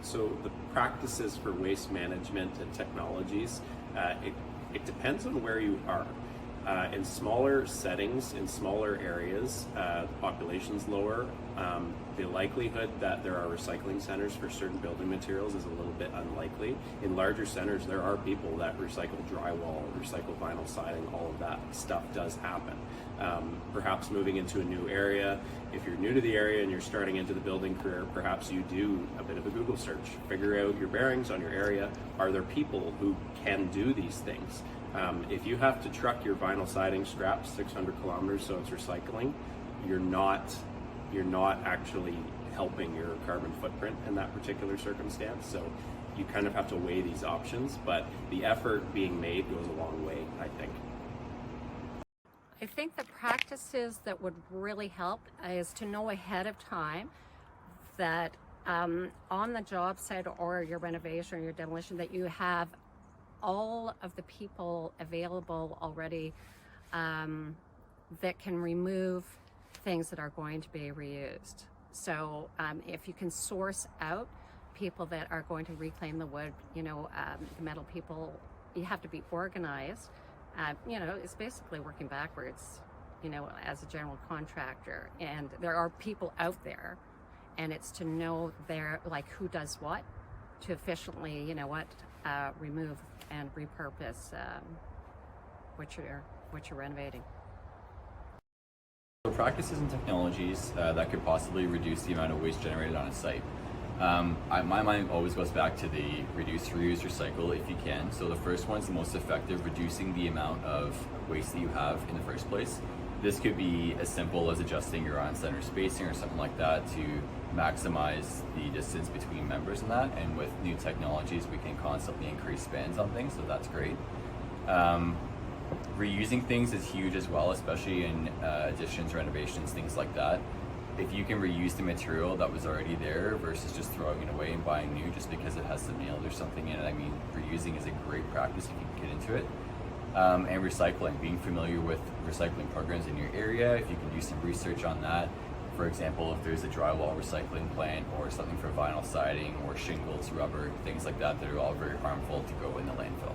So the practices for waste management and technologies, it depends on where you are. In smaller settings, in smaller areas, the population's lower. The likelihood that there are recycling centers for certain building materials is a little bit unlikely. In larger centers, there are people that recycle drywall, recycle vinyl siding, all of that stuff does happen. Perhaps moving into a new area, if you're new to the area and you're starting into the building career, perhaps you do a bit of a Google search, figure out your bearings on your area. Are there people who can do these things? If you have to truck your vinyl siding scraps 600 kilometers so it's recycling, you're not actually helping your carbon footprint in that particular circumstance. So you kind of have to weigh these options, but the effort being made goes a long way, I think. I think the practices that would really help is to know ahead of time that on the job site or your renovation or your demolition that you have all of the people available already that can remove things that are going to be reused. So if you can source out people that are going to reclaim the wood, the metal people, you have to be organized. It's basically working backwards, as a general contractor. And there are people out there, and it's to know who does what to efficiently, remove and repurpose what you're renovating. So practices and technologies that could possibly reduce the amount of waste generated on a site. My mind always goes back to the reduce, reuse, recycle if you can. So the first one's the most effective, reducing the amount of waste that you have in the first place. This could be as simple as adjusting your on-center spacing or something like that to maximize the distance between members in that. And with new technologies, we can constantly increase spans on things, so that's great. Reusing things is huge as well, especially in additions, renovations, things like that. If you can reuse the material that was already there versus just throwing it away and buying new just because it has some nails or something in it, reusing is a great practice if you can get into it. And recycling, being familiar with recycling programs in your area, if you can do some research on that. For example, if there's a drywall recycling plant or something for vinyl siding or shingles, rubber, things like that that are all very harmful to go in the landfill.